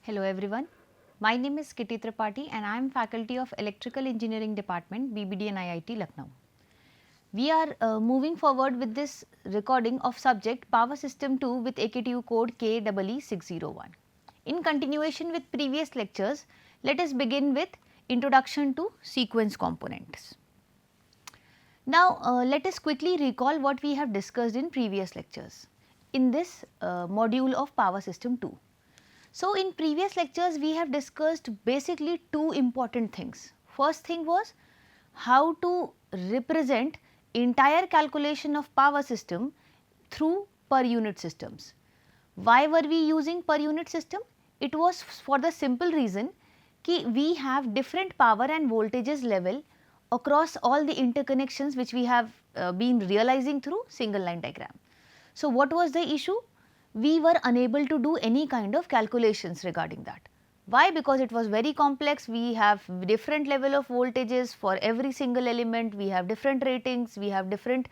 Hello everyone. My name is Kitty Tripathi and I am faculty of Electrical Engineering Department, BBD and IIT Lucknow. We are moving forward with this recording of subject Power System 2 with AKTU code KEE601. In continuation with previous lectures, let us begin with Introduction to Sequence Components. Now, let us quickly recall what we have discussed in previous lectures in this module of Power System 2. So, in previous lectures we have discussed basically two important things. First thing was how to represent entire calculation of power system through per unit systems. Why were we using per unit system? It was for the simple reason कि we have different power and voltages level across all the interconnections which we have been realizing through single line diagram. So, what was the issue? We were unable to do any kind of calculations regarding that. Why? Because it was very complex, we have different level of voltages for every single element, we have different ratings, we have different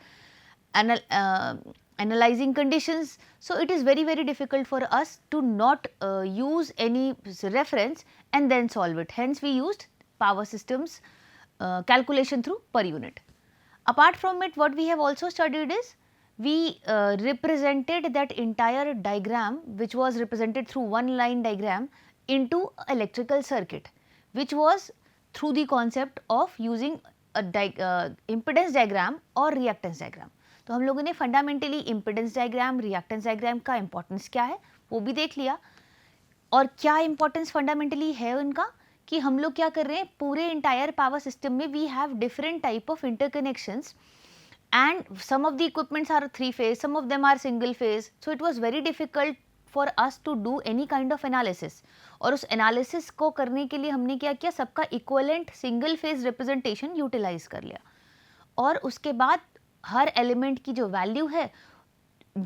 analyzing conditions. So, it is very difficult for us to not use any reference and then solve it. Hence, we used power systems calculation through per unit. Apart from it, what we have also studied is we represented that entire diagram which was represented through one line diagram into electrical circuit, which was through the concept of using a impedance diagram or reactance diagram. तो हम लोगों ने fundamentally impedance diagram, reactance diagram का importance क्या है वो भी देख लिया और क्या इम्पोर्टेंस फंडामेंटली है उनका कि हम लोग क्या कर रहे हैं पूरे इंटायर पावर सिस्टम में we have different type of interconnections and some of the equipments are 3 phase, some of them are single phase. So, it was very difficult for us to do any kind of analysis और उस analysis को करने के लिए हमने क्या किया सबका equivalent single phase representation utilize कर लिया और उसके बाद हर element की जो value है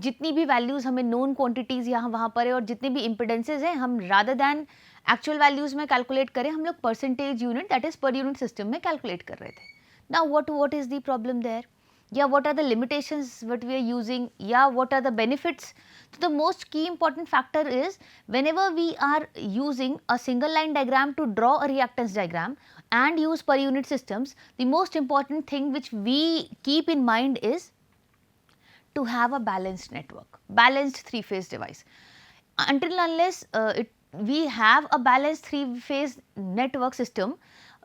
जितनी भी values हमें known quantities यहाँ वहाँ पर है और जितने भी impedances हैं हम rather than actual values में calculate करें हम लोग percentage unit that is per unit system में calculate कर रहे थे. Now what is the problem there? Yeah, what are the limitations what we are using, yeah, what are the benefits. So, the most key important factor is whenever we are using a single line diagram to draw a reactance diagram and use per unit systems, the most important thing which we keep in mind is to have a balanced network, balanced three phase device. Until unless we have a balanced three phase network system,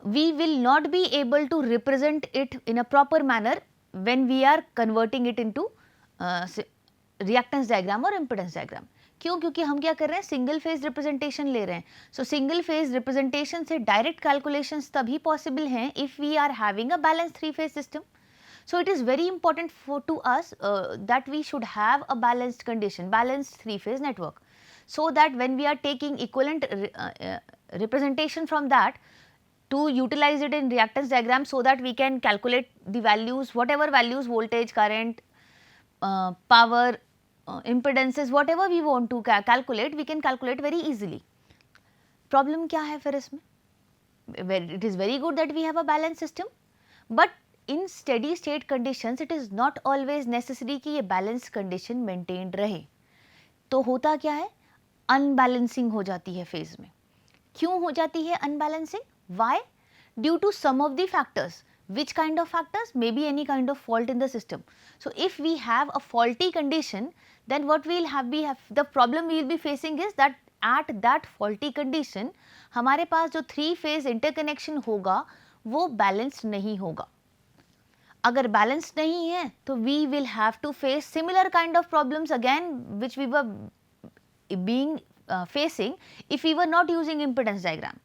we will not be able to represent it in a proper manner when we are converting it into reactance diagram or impedance diagram. क्यों? क्योंकि हम क्या कर रहे हैं single phase representation ले रहे हैं. सो सिंगल फेज रिप्रेजेंटेशन से डायरेक्ट कैलकुलेशंस तभी पॉसिबल हैं if we are having a balance three phase system. So, it is very important to us that we should have a balanced condition, balanced three phase network, so that when we are taking equivalent representation from that to utilize it in reactance diagram so that we can calculate the values, whatever values, voltage, current, power, impedances, whatever we want to calculate, we can calculate very easily. Problem क्या है फिर इसमें? It is very good that we have a balanced system, but in steady state conditions it is not always necessary कि ये balanced condition maintained रहे. तो होता क्या है? Unbalancing हो जाती है phase में. क्यों हो जाती है unbalancing? Why? Due to some of the factors. Which kind of factors? Maybe any kind of fault in the system. So, if we have a faulty condition, then what we will have the problem we will be facing is that at that faulty condition, हमारे पास जो three phase interconnection होगा वो balanced नहीं होगा. अगर balanced नहीं है तो we will have to face similar kind of problems again which we were being facing if we were not using impedance diagram.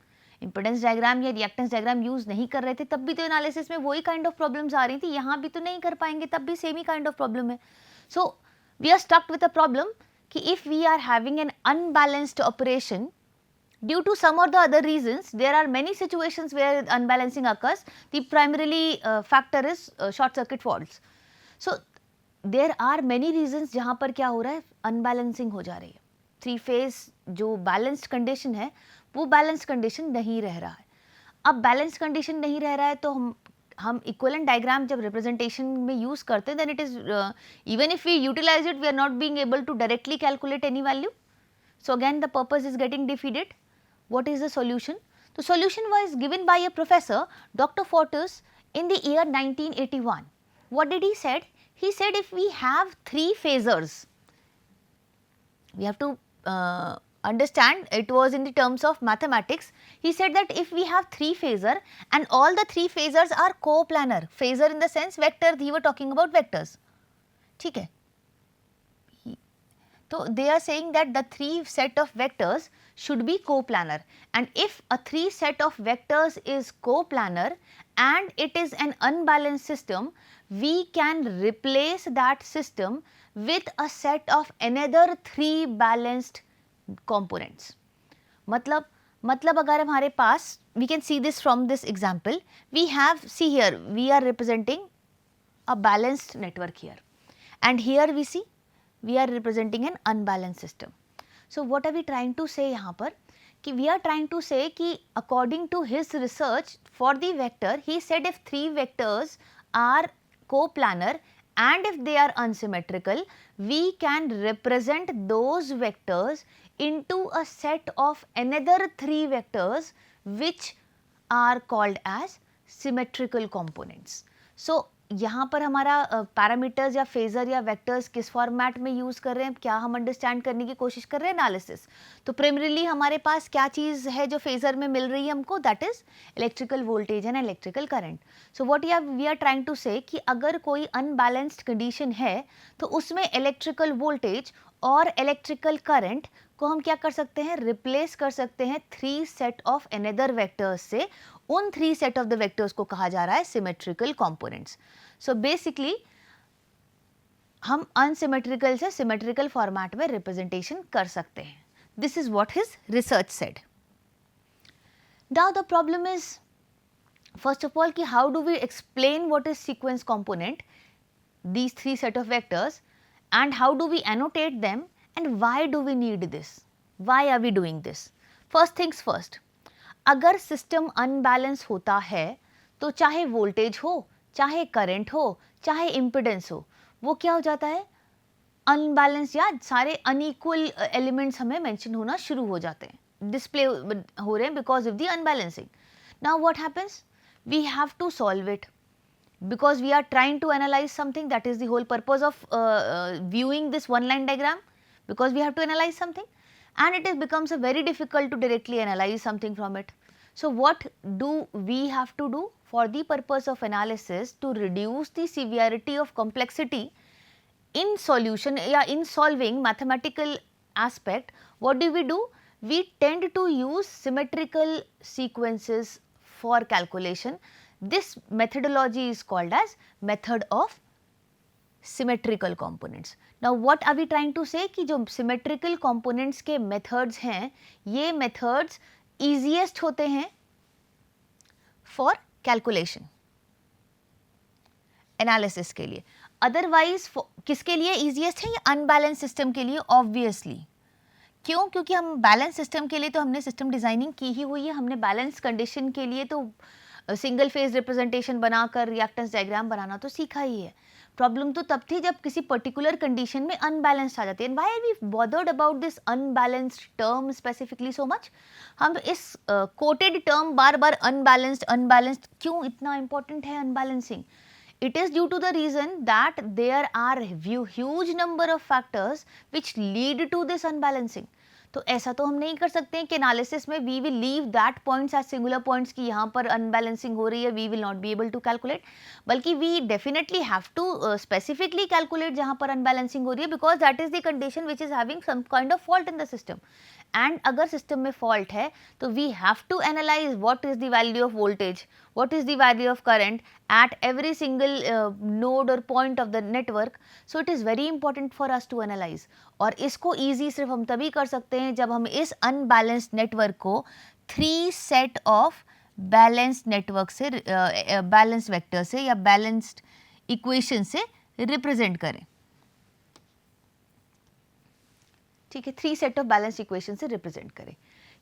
Impedance diagram या रिएक्टेंस डायग्राम यूज नहीं कर रहे थे तब भी तो एनालिसिस में वही काइंड ऑफ प्रॉब्लम्स आ रही थी, यहाँ भी तो नहीं कर पाएंगे तब भी सेम ही काइंड ऑफ प्रॉब्लम है. So we are stuck with a problem कि if we are having an unbalanced operation due to some or the other reasons, there are many situations where unbalancing occurs. The primarily factor is short circuit faults. So there are many reasons जहाँ पर क्या हो रहा है unbalancing हो जा रही है. थ्री फेज जो बैलेंस्ड कंडीशन है वो बैलेंस कंडीशन नहीं रह रहा है. अब बैलेंस कंडीशन नहीं रह रहा है तो हम इक्विवेलेंट डायग्राम जब रिप्रेजेंटेशन में यूज करते हैं then it is even if we utilise it we are not being able to directly calculate any value. So again the purpose is getting defeated. What is the solution? The solution was given by a professor, Dr. Fortis, in the year 1981. What did he said? He said if we have 3 phasors, we have to understand it was in the terms of mathematics. He said that if we have 3 phasor and all the 3 phasors are coplanar, phasor in the sense vector, he was talking about vectors, ठीक है. So they are saying that the 3 set of vectors should be coplanar, and if a 3 set of vectors is coplanar and it is an unbalanced system, we can replace that system with a set of another 3 balanced components. मतलब अगर हमारे पास, we can see this from this example, we have, see here we are representing a balanced network here, and here we see we are representing an unbalanced system. So what are we trying to say यहाँ पर कि we are trying to say कि according to his research for the vector, he said if 3 vectors are coplanar and if they are unsymmetrical, we can represent those vectors into a set of another 3 vectors which are called as symmetrical components. So यहाँ पर हमारा parameters या phasor या vectors किस format में use कर रहे हैं, क्या हम अंडरस्टैंड करने की कोशिश कर रहे हैं, एनालिसिस. तो प्राइमरीली हमारे पास क्या चीज़ है जो फेजर में मिल रही है हमको, that is electrical voltage and electrical current. So what we are trying to say कि अगर कोई अनबैलेंस्ड कंडीशन है तो उसमें इलेक्ट्रिकल वोल्टेज और इलेक्ट्रिकल करंट को हम क्या कर सकते हैं, रिप्लेस कर सकते हैं 3 सेट ऑफ अनदर वेक्टर्स से. उन 3 सेट ऑफ द वेक्टर्स को कहा जा रहा है सिमेट्रिकल कंपोनेंट्स. सो बेसिकली हम अनसिमेट्रिकल से सिमेट्रिकल फॉर्मेट में रिप्रेजेंटेशन कर सकते हैं. This is what his research said. Now the problem is first of all कि how do we explain what is sequence component, these 3 set of vectors, and how do we annotate them, and why do we need this, why are we doing this. First things first, अगर system unbalance होता है तो चाहे voltage हो, चाहे current हो, चाहे impedance हो, वो क्या हो जाता है, अनबैलेंस या सारे अनइक्वल एलिमेंट्स हमें मेंशन होना शुरू हो जाते हैं, डिस्प्ले हो रहे हैं because of the unbalancing. Now what happens, we have to solve it because we are trying to analyze something. That is the whole purpose of viewing this one line diagram, because we have to analyze something and it becomes very difficult to directly analyze something from it. So what do we have to do for the purpose of analysis to reduce the severity of complexity in solution या in solving mathematical aspect? What do? We tend to use symmetrical sequences for calculation. This methodology is called as method of symmetrical components. Now what are we trying to say कि जो symmetrical components के methods हैं, ये methods easiest होते हैं for calculation, analysis के लिए. Otherwise किसके लिए easiest है, ये unbalanced system के लिए obviously. क्यों? क्योंकि हम बैलेंस सिस्टम के लिए तो हमने सिस्टम डिजाइनिंग की ही हुई है, हमने बैलेंस कंडीशन के लिए तो सिंगल फेज रिप्रेजेंटेशन बनाकर रिएक्टेंस डायग्राम बनाना तो सीखा ही है. प्रॉब्लम तो तब थी जब किसी पर्टिकुलर कंडीशन में अनबैलेंस्ड आ जाती है. And why are we bothered about this unbalanced term specifically so much. हम इस कोटेड टर्म बार बार अनबैलेंस्ड क्यों इतना इंपॉर्टेंट है unbalancing? It is due to the reason that there are huge number of factors which lead to this unbalancing. तो ऐसा तो हम नहीं कर सकते हैं कि एनालिसिस में we will leave that points as singular points कि यहाँ पर अनबैलेंसिंग हो रही है, we will not be able to calculate, बल्कि we definitely have to specifically calculate जहाँ पर अनबैलेंसिंग हो रही है, because that is the condition which is having some kind of fault in the system. And अगर सिस्टम में fault है तो we have to analyse what is the value of voltage, what is the value of current at every single node or point of the network. So it is very important for us to analyze. और इसको easy सिर्फ हम तभी कर सकते हैं जब हम इस unbalanced network को 3 set of balanced network से balanced vector से या balanced equation से represent करें. ठीक है, 3 set of balanced equation से represent करें.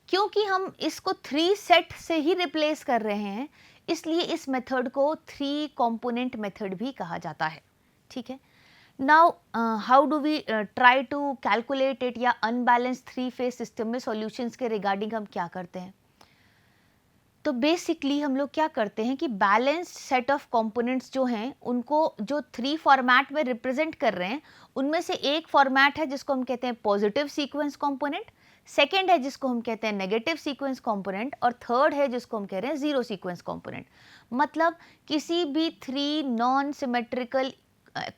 क्योंकि हम इसको 3 सेट से ही रिप्लेस कर रहे हैं, इसलिए इस मेथड को 3 कंपोनेंट मेथड भी कहा जाता है. ठीक है. Now how do we try to calculate it, या अनबैलेंस थ्री फेज सिस्टम में सॉल्यूशंस के रिगार्डिंग हम क्या करते हैं? तो बेसिकली हम लोग क्या करते हैं कि बैलेंस्ड सेट ऑफ कंपोनेंट्स जो हैं उनको जो थ्री फॉर्मेट में रिप्रेजेंट कर रहे हैं, उनमें से एक फॉर्मेट है जिसको हम कहते हैं पॉजिटिव सीक्वेंस कंपोनेंट, सेकेंड है जिसको हम कहते हैं नेगेटिव सीक्वेंस कंपोनेंट, और थर्ड है जिसको हम कह रहे हैं जीरो सीक्वेंस कंपोनेंट। मतलब किसी भी थ्री नॉन सिमेट्रिकल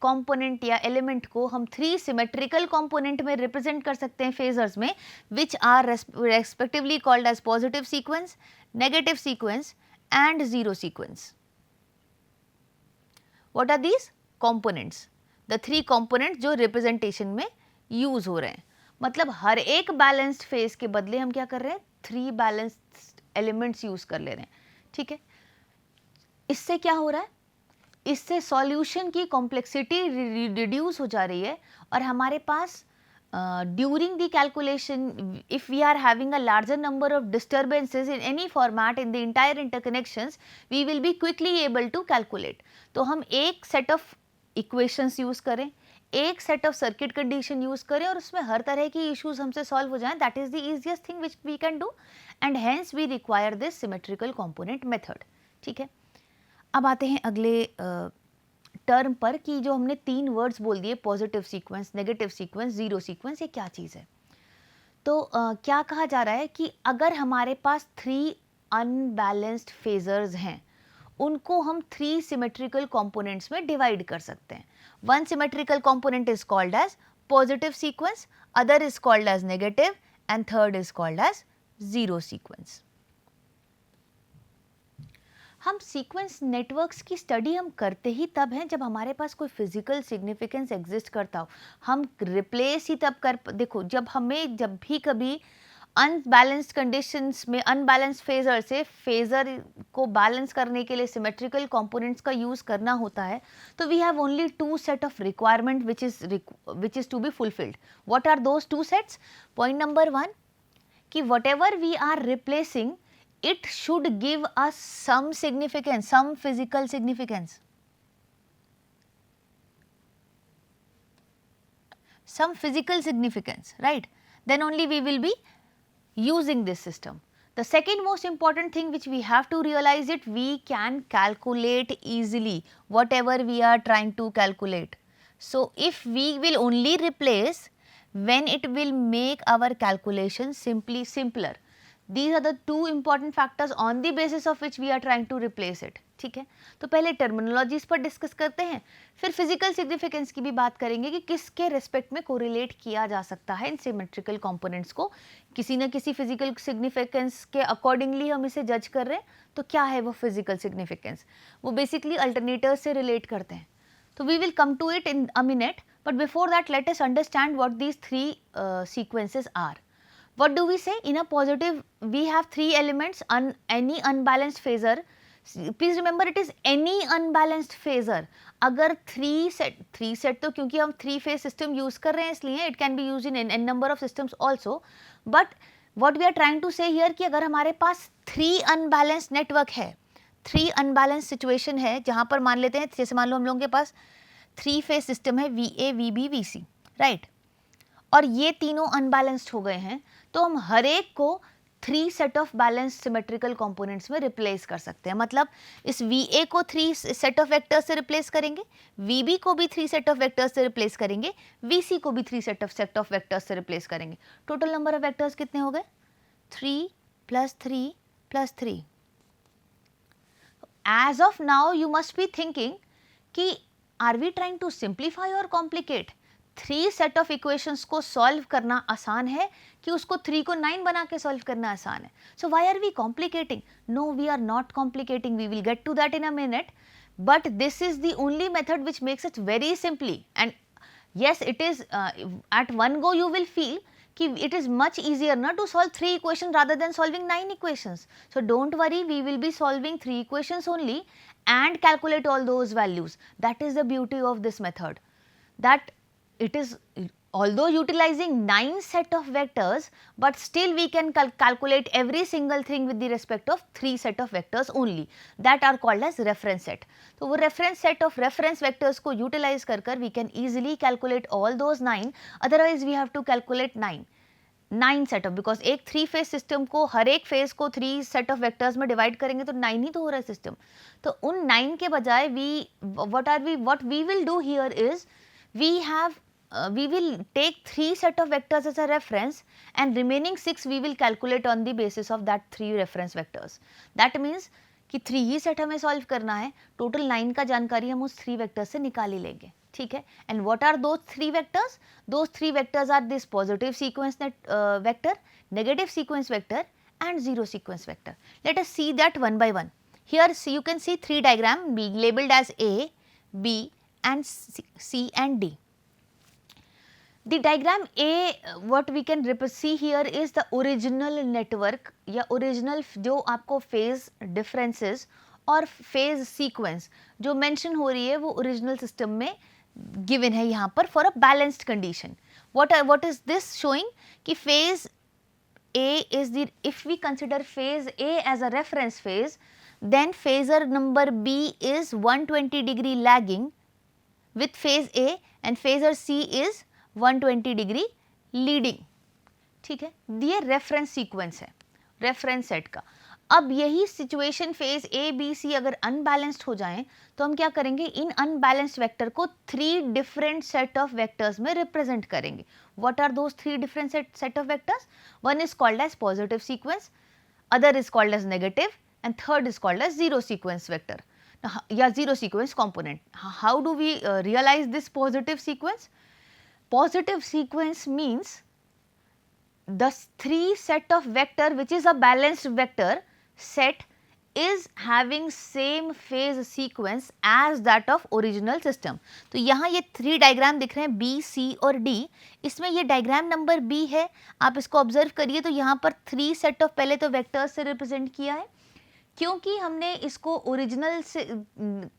कंपोनेंट या एलिमेंट को हम थ्री सिमेट्रिकल कंपोनेंट में रिप्रेजेंट कर सकते हैं फेजर्स में, which are respectively called as positive sequence, negative sequence and zero sequence. What are these components? The three components जो रिप्रेजेंटेशन में यूज हो रहे हैं। मतलब हर एक बैलेंस्ड फेज के बदले हम क्या कर रहे हैं, थ्री बैलेंस्ड एलिमेंट्स यूज कर ले रहे हैं। ठीक है, इससे क्या हो रहा है, इससे सॉल्यूशन की कॉम्प्लेक्सिटी रिड्यूस हो जा रही है, और हमारे पास during the calculation, if we are having a larger number of disturbances in any format in the entire interconnections, we will be quickly able to calculate. तो हम एक set of equations use करें, एक set of circuit condition use करें, और उसमें हर तरह की issues हमसे solve हो जाएं, that is the easiest thing which we can do, and hence we require this symmetrical component method. ठीक है, अब आते हैं अगले टर्म पर कि जो हमने तीन वर्ड्स बोल दिए, positive sequence, negative sequence, zero sequence, ये क्या चीज़ है? तो क्या कहा जा रहा है कि अगर हमारे पास थ्री अनबैलेंस्ड फेजर्स हैं, उनको हम थ्री सिमेट्रिकल कंपोनेंट्स में डिवाइड कर सकते हैं। One symmetrical component is called as positive sequence, other is called as negative, and third is called as zero sequence. हम सीक्वेंस नेटवर्क्स की स्टडी हम करते ही तब हैं जब हमारे पास कोई फिजिकल सिग्निफिकेंस एग्जिस्ट करता हो। हम रिप्लेस ही तब कर, देखो जब भी कभी अनबैलेंस्ड कंडीशंस में अनबैलेंस्ड फेजर से फेजर को बैलेंस करने के लिए सिमेट्रिकल कंपोनेंट्स का यूज करना होता है, तो we have only two set of requirement which is to be fulfilled. What are those two sets? Point number one, कि whatever we are replacing, it should give us some significance, some physical significance, some physical significance, right? Then only we will be using this system. The second most important thing which we have to realize it, we can calculate easily whatever we are trying to calculate. So if we will only replace when it will make our calculation simpler. These are the two important factors on the basis of which we are trying to replace it. ठीक है, तो पहले terminologies पर discuss करते हैं, फिर physical significance की भी बात करेंगे कि किसके रिस्पेक्ट में कोरिलेट किया जा सकता है इन सिमेट्रिकल कंपोनेंट्स को। किसी न किसी फिजिकल सिग्निफिकेंस के अकॉर्डिंगली हम इसे जज कर रहे हैं, तो क्या है वो फिजिकल सिग्निफिकेंस? वो बेसिकली अल्टरनेटर्स से रिलेट करते हैं। तो we will come to it in a minute, but before that let us understand what these three sequences are. What do we say? In a positive, we have three elements, any unbalanced phasor. Please remember it is any unbalanced phasor. अगर three set तो क्योंकि हम three phase system use कर रहे हैं इसलिए it can be used in n number of systems also. But what we are trying to say here कि अगर हमारे पास three unbalanced network है, three unbalanced situation है, जहाँ पर मान लेते हैं, जैसे मान लो हम लोगों के पास three phase system है VA, VB, VC, right? और ये तीनों अनबैलेंस्ड हो गए हैं, तो हम हर एक को three set of balanced symmetrical components में रिप्लेस कर सकते हैं। मतलब इस VA को थ्री सेट ऑफ वेक्टर्स से रिप्लेस करेंगे, VB को भी थ्री सेट ऑफ वेक्टर्स से रिप्लेस करेंगे, VC को भी थ्री सेट ऑफ वेक्टर्स से रिप्लेस करेंगे। टोटल नंबर ऑफ वेक्टर्स कितने हो गए? 3 + 3 + 3. As of now you must be thinking कि are we trying to simplify or complicate? Three set of equations को सॉल्व करना आसान है कि उसको 3 को 9 बना के सॉल्व करना आसान है? So why are we complicating? No, we are not complicating. We will get to that in a minute, but this is the only method which makes it very simply. And yes, it is at one go you will feel कि it is much easier na to solve 3 equations rather than solving 9 equations. So don't worry, we will be solving 3 equations only and calculate all those values. That is the beauty of this method, that it is although utilizing 9 set of vectors, but still we can calculate every single thing with the respect of 3 set of vectors only, that are called as reference set. तो वो reference set of reference vectors को utilize कर we can easily calculate all those 9, otherwise we have to calculate 9 setup, because एक 3 phase system को हर एक phase को 3 set of vectors में divide करेंगे तो 9 ही तो हो रहा है सिस्टम. तो उन 9 के बजाय what we will do here is we will take 3 set of vectors as a reference and remaining 6 we will calculate on the basis of that 3 reference vectors. That means कि 3 ही सेट हमें solve करना है, total 9 का जानकारी हम उस 3 vectors से निकाल ही लेंगे. ठीक है. And what are those 3 vectors? Those 3 vectors are this positive sequence vector, negative sequence vector and zero sequence vector. Let us see that one by one. Here you can see 3 diagram labeled as A, B and C and D. The diagram A, what we can see here is the original network या original जो आपको phase differences और phase sequence जो mention हो रही है वो original system में given है यहाँ पर for a balanced condition. What is this showing? कि phase A is the, if we consider phase A as a reference phase, then phasor number B is 120 degree lagging with phase A and phasor C is 120 degree leading. ठीक है. ये reference sequence है reference set का. अब यही situation phase A B C अगर unbalanced हो जाएं तो हम क्या करेंगे, इन अनबैलेंस्ड वेक्टर को 3 डिफरेंट सेट ऑफ वेक्टर्स में रिप्रेजेंट करेंगे. What are those 3 different set of vectors? One is called as positive sequence, other is called as negative and third is called as zero sequence vector या zero sequence component. How do we realise this positive sequence? Positive sequence means the 3 set of vector which is a balanced vector set is having same phase sequence as that of original system. तो यहाँ ये 3 diagram दिख रहे हैं B, C और D. इसमें ये diagram number B है, आप इसको ऑब्जर्व करिए तो यहाँ पर 3 सेट ऑफ पहले तो वेक्टर्स से रिप्रेजेंट किया है, क्योंकि हमने इसको ओरिजिनल से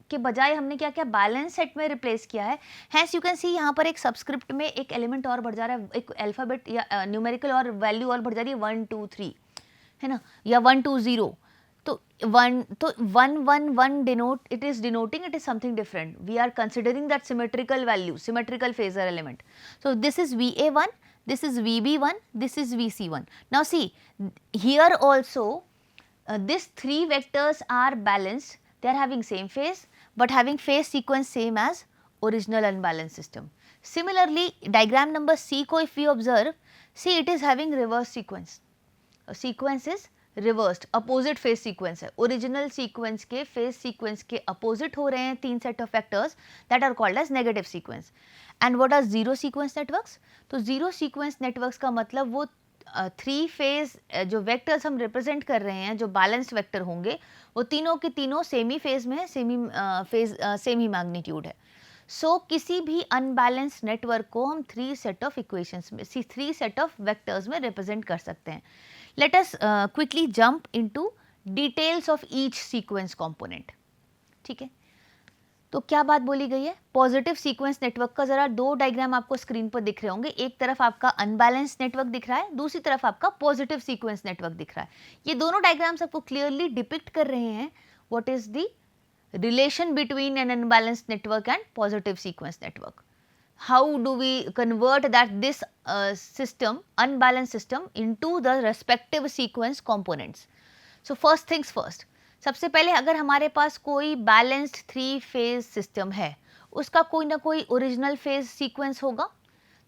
के बजाय हमने क्या किया, बैलेंस सेट में रिप्लेस किया है. हैंस यू कैन सी यहाँ पर एक सबस्क्रिप्ट में एक एलिमेंट और बढ़ जा रहा है, एक अल्फाबेट या न्यूमेरिकल और वैल्यू और बढ़ जा रही है 1 2 3 है ना, या 1 2 0. तो 1 denote it is denoting it is something different. We are considering that symmetrical value, symmetrical phasor element. So this is VA1, this is VB1, this is VC1. Now see here also these 3 vectors are balanced, they are having same phase but having phase sequence same as original unbalanced system. Similarly, diagram number C ko if we observe, see it is having reverse sequence. Sequence is reversed, opposite phase sequence है. Original sequence के phase sequence के opposite हो रहे हैं 3 set of vectors that are called as negative sequence. And what are zero sequence networks? तो zero sequence networks का मतलब वो 3 फेज जो वेक्टर्स हम रिप्रेजेंट कर रहे हैं, जो बैलेंस्ड वेक्टर होंगे, वो तीनों के तीनों सेम ही फेज में है, सेम ही मैग्नीट्यूड है. सो किसी भी अनबैलेंस्ड नेटवर्क को हम 3 सेट ऑफ इक्वेशंस में 3 सेट ऑफ वेक्टर्स में रिप्रेजेंट कर सकते हैं. Let us quickly jump into details of each sequence component. ठीक है. तो क्या बात बोली गई है, पॉजिटिव सीक्वेंस नेटवर्क का जरा 2 डायग्राम आपको स्क्रीन पर दिख रहे होंगे. एक तरफ आपका अनबैलेंस्ड नेटवर्क दिख रहा है, दूसरी तरफ आपका पॉजिटिव सीक्वेंस नेटवर्क दिख रहा है. ये दोनों डायग्राम्स आपको क्लियरली डिपिक्ट कर रहे हैं what is the relation between an unbalanced network and positive sequence network. How do we convert that this system, unbalanced system, into the respective sequence components. So first things first, सबसे पहले अगर हमारे पास कोई balanced 3 phase system है, उसका कोई ना कोई ओरिजिनल फेज सीक्वेंस होगा.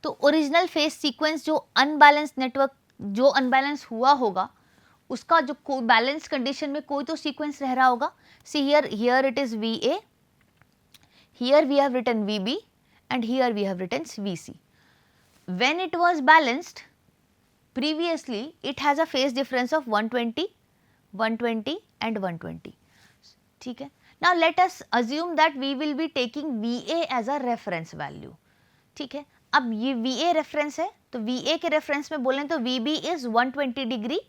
तो ओरिजिनल फेज सीक्वेंस जो अनबैलेंस्ड नेटवर्क जो अनबैलेंस हुआ होगा उसका जो कोई बैलेंस कंडीशन में कोई तो सीक्वेंस रह रहा होगा. See here it is VA, here we have written VB and here we have written VC. When it was balanced previously it has a phase difference of 120 and 120. ठीक है. Now let us assume that we will be taking VA as a reference value. ठीक है. अब ये VA reference है तो VA के reference में बोलें तो VB is 120 degree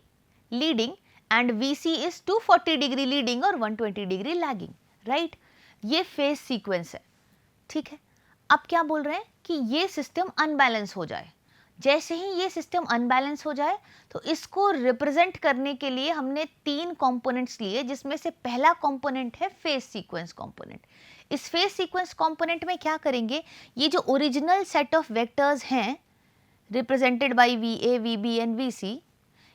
leading and VC is 240 degree leading और 120 degree lagging. Right? ये phase sequence है. ठीक है. अब क्या बोल रहे हैं कि ये सिस्टम अनबैलेंस हो जाए। जैसे ही ये सिस्टम अनबैलेंस हो जाए तो इसको रिप्रेजेंट करने के लिए हमने 3 कंपोनेंट्स लिए, जिसमें से पहला कंपोनेंट है फेज सीक्वेंस कंपोनेंट। इस फेज सीक्वेंस कंपोनेंट में क्या करेंगे, ये जो ओरिजिनल सेट ऑफ वेक्टर्स हैं represented by VA, VB and VC,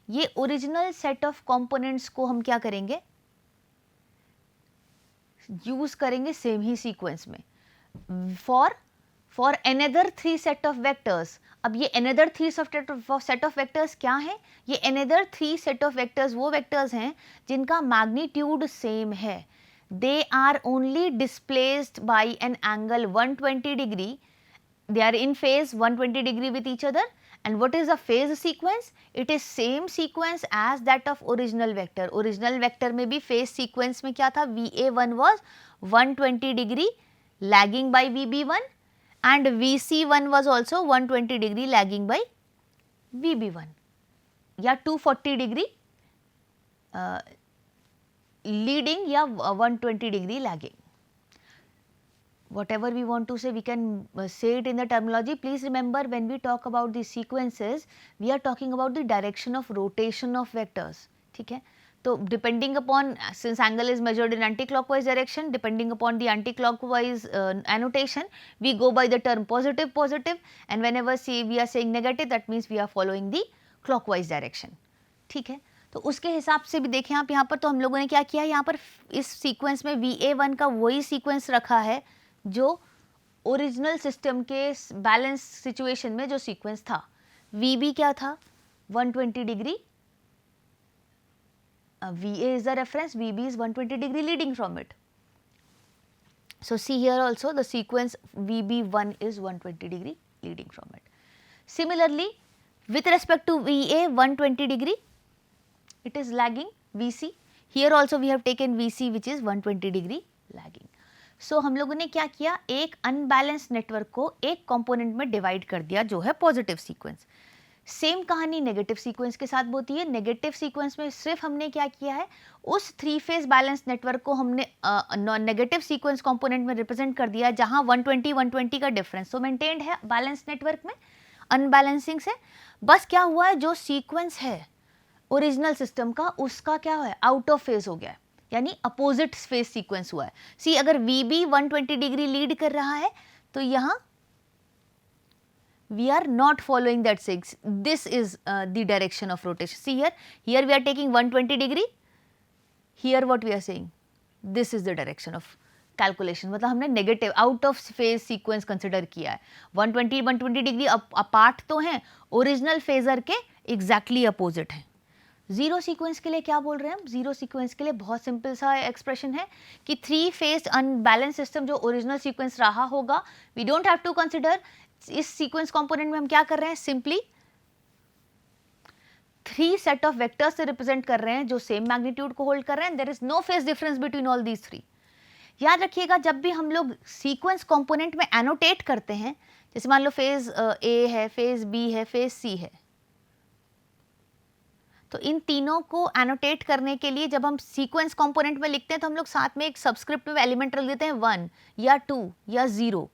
ये ओरिजिनल सेट ऑफ कंपोनेंट्स को हम क्या करेंगे, यूज करेंगे सेम ही सीक्वेंस में for another 3 set of vectors. अब ये अनदर 3 सेट ऑफ वेक्टर्स क्या है, ये अनदर 3 सेट ऑफ वेक्टर्स वो वेक्टर्स हैं जिनका मैग्नीट्यूड सेम है। They are only displaced by an angle 120 degree, they are in phase 120 degree with each other. And what is the phase sequence? It is same sequence as that of original vector. Original vector में भी phase sequence में क्या था, VA1 was 120 degree lagging by VB1 and VC1 was also 120 degree lagging by VB1 या 240 degree leading या 120 degree lagging. Whatever we want to say, we can say it in the terminology. Please remember, when we talk about the sequences, we are talking about the direction of rotation of vectors. ठीक है, तो depending upon, since angle is measured in anti-clockwise direction, depending upon the anti-clockwise annotation, we go by the term positive, positive, and whenever we are saying negative, that means we are following the clockwise direction. ठीक है, तो उसके हिसाब से भी देखें आप यहाँ पर, तो हम लोगों ने क्या किया, यहाँ पर इस सीक्वेंस में VA1 का वही सीक्वेंस रखा है जो ओरिजिनल सिस्टम के बैलेंस सिचुएशन में जो सीक्वेंस था। VB क्या था, 120 degree, VA is the reference, VB is 120 degree leading from it. So see here also the sequence VB1 is 120 degree leading from it. Similarly, with respect to VA 120 degree, it is lagging VC. Here also we have taken VC which is 120 degree lagging. So हम लोगों ने क्या किया, एक unbalance network को एक component में divide कर दिया जो है पॉजिटिव सीक्वेंस। सेम कहानी नेगेटिव सीक्वेंस के साथ होती है। नेगेटिव सीक्वेंस में सिर्फ हमने क्या किया है, उस 3 फेज बैलेंस नेटवर्क को हमने नेगेटिव सीक्वेंस कंपोनेंट में रिप्रेजेंट कर दिया जहां 120 का डिफरेंस तो मेंटेन्ड है बैलेंस नेटवर्क में अनबैलेंसिंग से। बस क्या हुआ है, जो सीक्वेंस है ओरिजिनल सिस्टम का उसका क्या है, आउट ऑफ फेज हो गया है, यानी अपोजिट फेज सीक्वेंस हुआ है। सी अगर VB 120 डिग्री लीड कर रहा है तो यहाँ we are not following that six. This is the direction of rotation. See here we are taking 120 degree. Here what we are saying, this is the direction of calculation. मतलब हमने negative out of phase sequence consider किया है। 120 degree apart तो हैं, original phasor के exactly opposite है। Zero sequence के लिए क्या बोल रहे हैं हम, जीरो सीक्वेंस के लिए बहुत सिंपल सा एक्सप्रेशन है कि 3 फेज अनबैलेंस सिस्टम जो ओरिजिनल सीक्वेंस रहा होगा, we don't have to consider. इस सीक्वेंस कंपोनेंट में हम क्या कर रहे हैं, सिंपली 3 सेट ऑफ वेक्टर्स से रिप्रेजेंट कर रहे हैं जो सेम मैग्नीट्यूड को होल्ड कर रहे हैं। There is no phase difference between all these 3। याद रखिएगा, जब भी हम लोग सीक्वेंस कंपोनेंट में एनोटेट करते हैं, जैसे मान लो फेज ए है, फेज बी है, फेज सी है, तो इन तीनों को एनोटेट करने के लिए जब हम सीक्वेंस कंपोनेंट में लिखते हैं तो हम लोग साथ में एक सबस्क्रिप्ट में एलिमेंट रख देते हैं 1 या 2 या 0।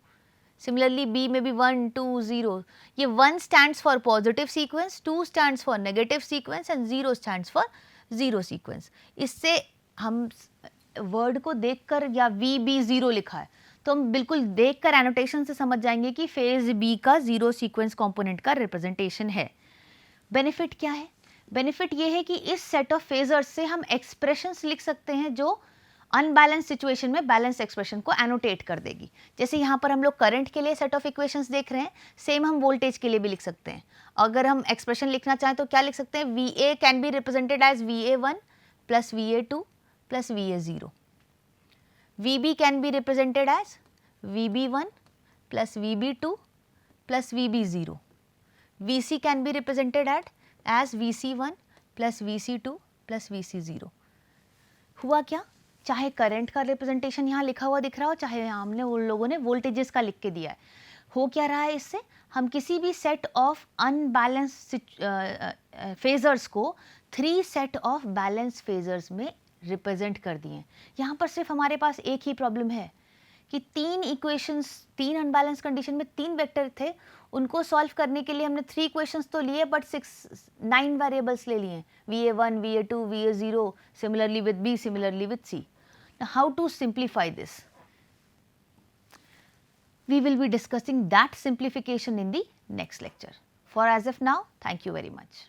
सिमिलरली बी में भी 1 2 0। ये 1 stands for positive sequence, 2 stands for negative sequence and 0 stands for zero sequence. इससे हम वर्ड को देखकर, या VB0 लिखा है तो हम बिल्कुल देखकर एनोटेशन से समझ जाएंगे कि फेज बी का जीरो सीक्वेंस कंपोनेंट का रिप्रेजेंटेशन है। बेनिफिट क्या है, बेनिफिट ये है कि इस सेट ऑफ फेजर्स से हम एक्सप्रेशंस लिख सकते हैं जो अनबैलेंस सिचुएशन में बैलेंस एक्सप्रेशन को एनोटेट कर देगी। जैसे यहाँ पर हम लोग करंट के लिए सेट ऑफ इक्वेशंस देख रहे हैं, सेम हम वोल्टेज के लिए भी लिख सकते हैं। अगर हम एक्सप्रेशन लिखना चाहें तो क्या लिख सकते हैं, VA can be represented as VA1 plus VA2 plus VA0। VB can be represented as VB1 plus VB2 plus VB0। VC can be represented as VC1 plus VC2 plus VC0। हुआ क्या, चाहे करंट का representation यहाँ लिखा हुआ दिख रहा हो, चाहे हमने उन लोगों ने वोल्टेजेस का लिख के दिया है, हो क्या रहा है, इससे हम किसी भी सेट ऑफ अनबैलेंस फेजर्स को 3 सेट ऑफ बैलेंस फेजर्स में रिप्रेजेंट कर दिए। यहाँ पर सिर्फ हमारे पास एक ही प्रॉब्लम है कि 3 इक्वेशंस, 3 अनबैलेंस कंडीशन में 3 वेक्टर थे, उनको सॉल्व करने के लिए हमने 3 इक्वेशंस तो लिए बट 9 वेरिएबल्स ले लिए, VA1, VA2, VA0, similarly with B, similarly with C. Now how to simplify this? We will be discussing that simplification in the next lecture. For as of now, thank you very much.